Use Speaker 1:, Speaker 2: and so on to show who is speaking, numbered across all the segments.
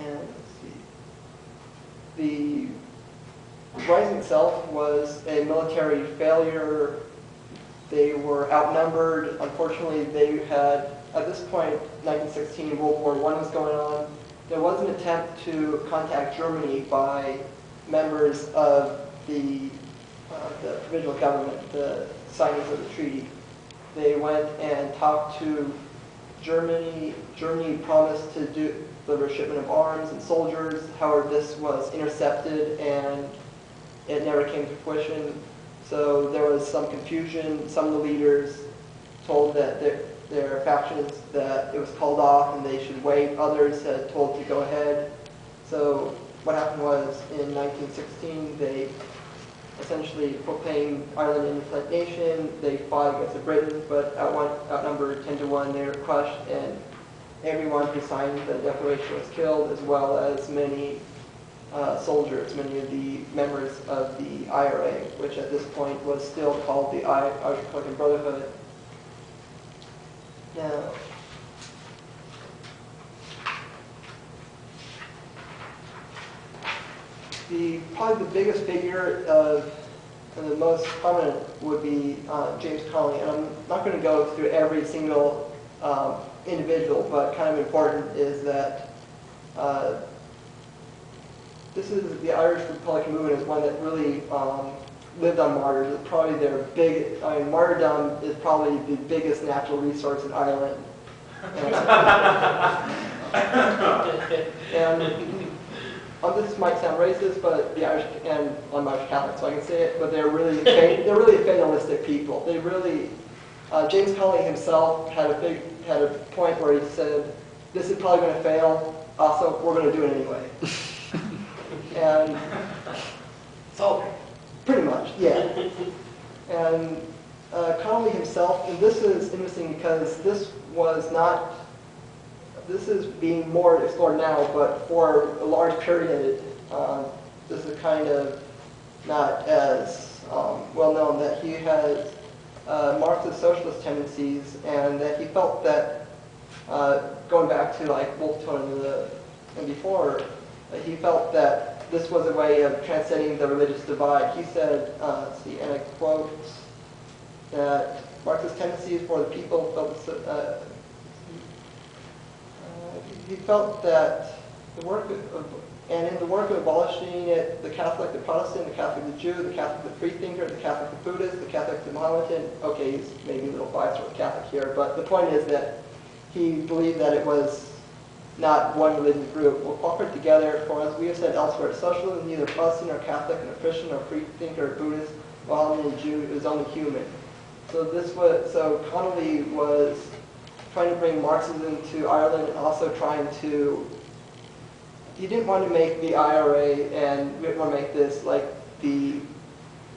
Speaker 1: And let's see. The rising itself was a military failure. They were outnumbered. Unfortunately, they had, at this point, 1916, World War I was going on. There was an attempt to contact Germany by members of the provisional government, the signers of the treaty. They went and talked to Germany. Germany promised to deliver a shipment of arms and soldiers. However, this was intercepted and it never came to fruition. So there was some confusion. Some of the leaders told that their factions that it was called off and they should wait. Others had told to go ahead. So what happened was in 1916 they essentially proclaimed Ireland an independent nation. They fought against the Britons, but outnumbered 10-1, they were crushed, and everyone who signed the declaration was killed, as well as many soldiers, many of the members of the I.R.A, which at this point was still called the Irish Republican Brotherhood. Now, probably the biggest figure and the most prominent would be James Connolly. And I'm not going to go through every single individual, but kind of important is that this is the Irish Republican movement is one that really lived on martyrs. It's probably their big, I mean, martyrdom is probably the biggest natural resource in Ireland. This might sound racist, but the Irish, and I'm Irish Catholic, so I can say it, but they're really fatalistic people. They really, James Connolly himself had a point where he said, "This is probably going to fail. Also, we're going to do it anyway." And so, pretty much, yeah. And Connolly himself, and this is interesting because this is being more explored now, but for a large period, this is kind of not as well known, that he has Marxist socialist tendencies, and that he felt that, going back to like Wolfe Tone and before, he felt that this was a way of transcending the religious divide. He said, let's see, and I quote, that Marxist tendencies for the people felt he felt that in the work of abolishing it, the Catholic, the Protestant, the Catholic, the Jew, the Catholic, the Freethinker, the Catholic, the Buddhist, the Catholic, the Mohammedan, okay, he's maybe a little biased with Catholic here, but the point is that he believed that it was not one religious group. We're offered together, for as we have said elsewhere, socialism is neither Protestant or Catholic, nor Christian, or Freethinker, or Buddhist, Mohammedan, Jew, it was only human. So Connolly was trying to bring Marxism to Ireland, and also trying to, he didn't want to make the I.R.A. and didn't want to make this like the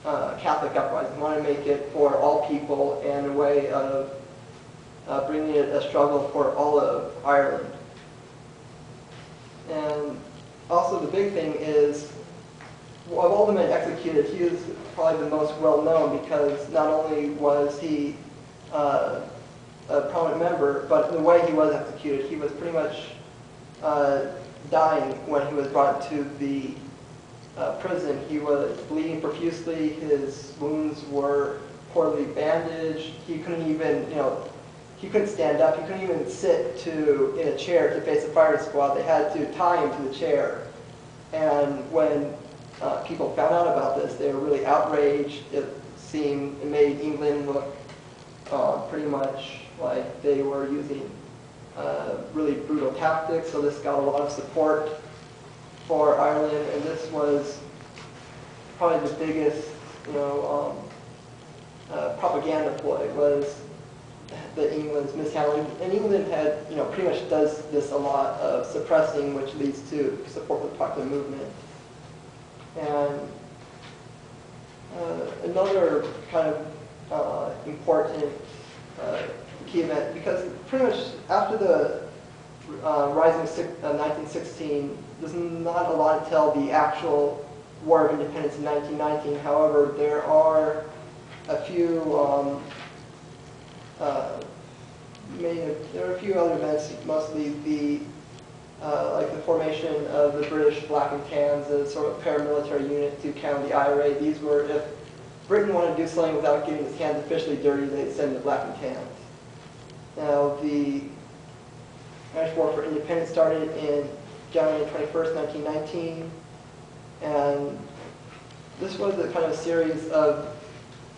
Speaker 1: Catholic uprising. He wanted to make it for all people and a way of bringing it a struggle for all of Ireland. And also the big thing is, of all the men executed, he is probably the most well known because not only was he a prominent member, but the way he was executed, he was pretty much dying when he was brought to the prison. He was bleeding profusely, his wounds were poorly bandaged, he couldn't even, he couldn't stand up, he couldn't even sit in a chair to face a firing squad. They had to tie him to the chair. And when people found out about this, they were really outraged. It made England look pretty much like they were using really brutal tactics, so this got a lot of support for Ireland, and this was probably the biggest, propaganda ploy was the England's mishandling. And England had, pretty much does this a lot of suppressing, which leads to support for the popular movement. And another kind of important key event, because pretty much after the rising of 1916, there's not a lot until the actual War of Independence in 1919. However, there are a few there are a few other events, mostly the like the formation of the British Black and Tans as sort of paramilitary unit to counter the I.R.A. These were, if Britain wanted to do something without getting its hands officially dirty, they'd send the Black and Tans. Now, the Irish War for Independence started in January 21st, 1919, and this was a kind of series of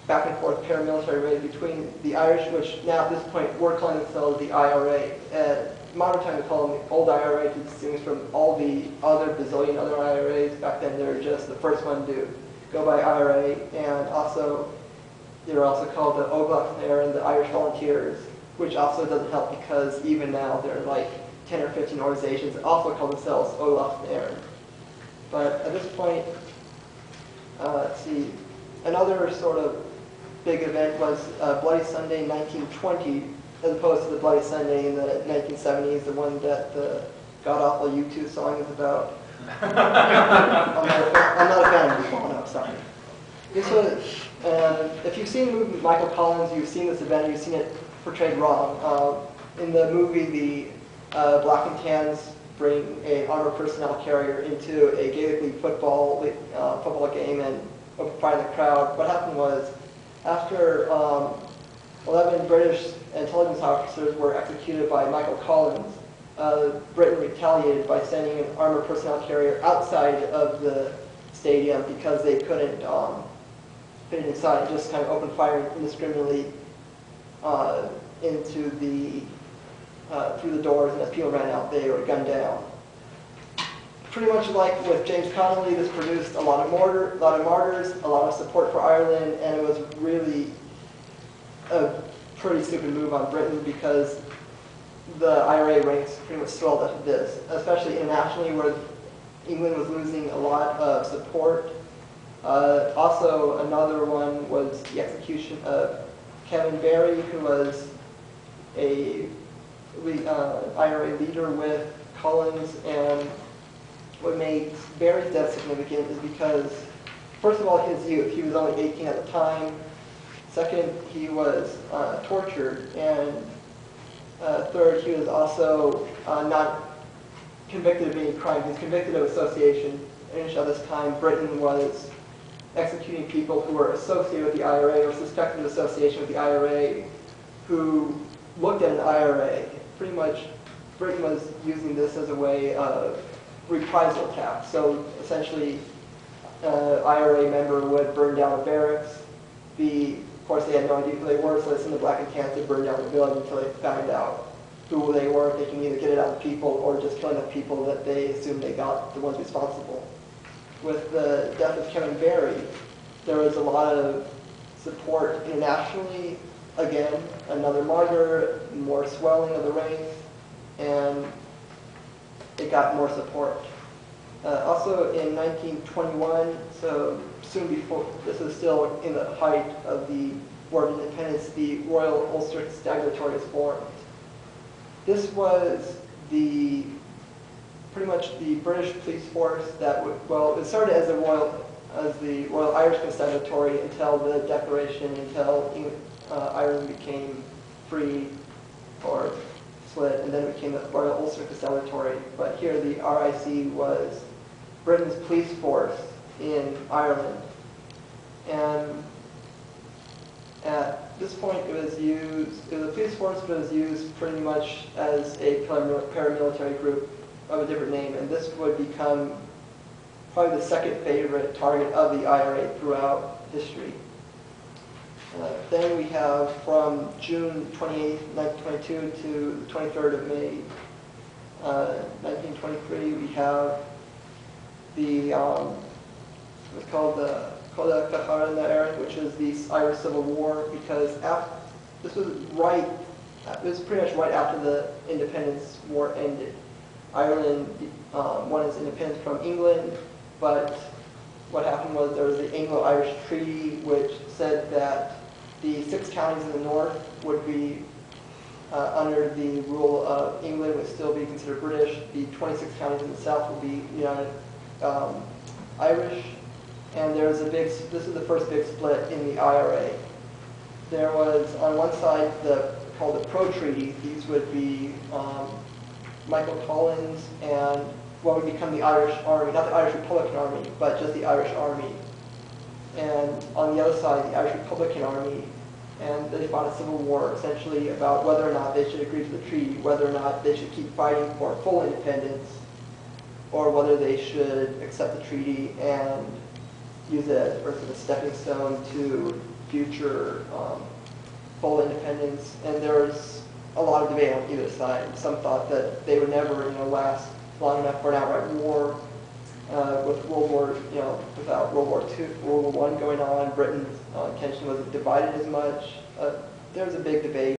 Speaker 1: back and forth paramilitary raid between the Irish, which now at this point were calling themselves the I.R.A. Modern time we call them the old I.R.A. to distinguish from all the other bazillion other I.R.A.s. Back then they were just the first one to go by I.R.A. And also they were also called the Oglach and the Irish Volunteers, which also doesn't help because even now there are like 10 or 15 organizations that also call themselves Oglach. But at this point, let's see, another sort of big event was Bloody Sunday 1920, as opposed to the Bloody Sunday in the 1970s, the one that the god-awful U2 song is about. I'm not a fan of this one, I'm sorry. This was, if you've seen the movie Michael Collins, you've seen this event, you've seen it portrayed wrong. In the movie, the Black and Tans bring an armored personnel carrier into a Gaelic League football game and open fire in the crowd. What happened was, after 11 British intelligence officers were executed by Michael Collins, Britain retaliated by sending an armored personnel carrier outside of the stadium because they couldn't fit inside, just kind of open fire indiscriminately into the through the doors, and as people ran out, they were gunned down. Pretty much like with James Connolly, this produced a lot of martyrs, a lot of support for Ireland, and it was really a pretty stupid move on Britain because the I.R.A. ranks pretty much swelled after this, especially internationally where England was losing a lot of support. Also, another one was the execution of Kevin Barry, who was a I.R.A. leader with Collins, and what made Barry's death significant is because, first of all, his youth. He was only 18 at the time. Second, he was tortured, and third, he was also not convicted of any crime. He was convicted of association. And at this time, Britain was executing people who were associated with the I.R.A. or suspected of association with the I.R.A. who looked at an I.R.A. Pretty much, Britain was using this as a way of reprisal attack. So essentially, I.R.A. member would burn down a barracks. Of course, they had no idea who they were, so they sent the Black and Tans to burn down the building until they found out who they were. They can either get it out of people or just kill enough people that they assumed they got the ones responsible. With the death of Kevin Barry, there was a lot of support internationally. Again, another martyr, more swelling of the ranks, and it got more support. Also in 1921, so soon before, this is still in the height of the War of Independence, the Royal Ulster Constabulary is formed. This was pretty much the British police force that would, well, it started as the Royal Irish Constabulary until the Declaration, until Ireland became free or split, and then it became the Royal Ulster Constabulary. But here the RIC was Britain's police force in Ireland. And at this point it was a police force, but it was used pretty much as a paramilitary group of a different name, and this would become probably the second favorite target of the I.R.A. throughout history. Then we have from June 28, 1922 to the 23rd of May, 1923, we have the, what's called the Coda Cahara, which is the Irish Civil War, because this was pretty much right after the Independence War ended. Ireland won its independence from England, but what happened was there was the Anglo-Irish Treaty, which said that the 6 counties in the north would be under the rule of England, would still be considered British. The 26 counties in the south would be United Irish. And there was this is the first big split in the I.R.A. There was on one side called the Pro Treaty. These would be Michael Collins and what would become the Irish Army, not the Irish Republican Army, but just the Irish Army. And on the other side, the Irish Republican Army, and they fought a civil war essentially about whether or not they should agree to the treaty, whether or not they should keep fighting for full independence, or whether they should accept the treaty and use it as sort of a stepping stone to future full independence. And there's a lot of debate on either side. Some thought that they would never, last long enough for an outright war. With World War, without World War II, World War I going on, Britain's intention wasn't divided as much. There was a big debate.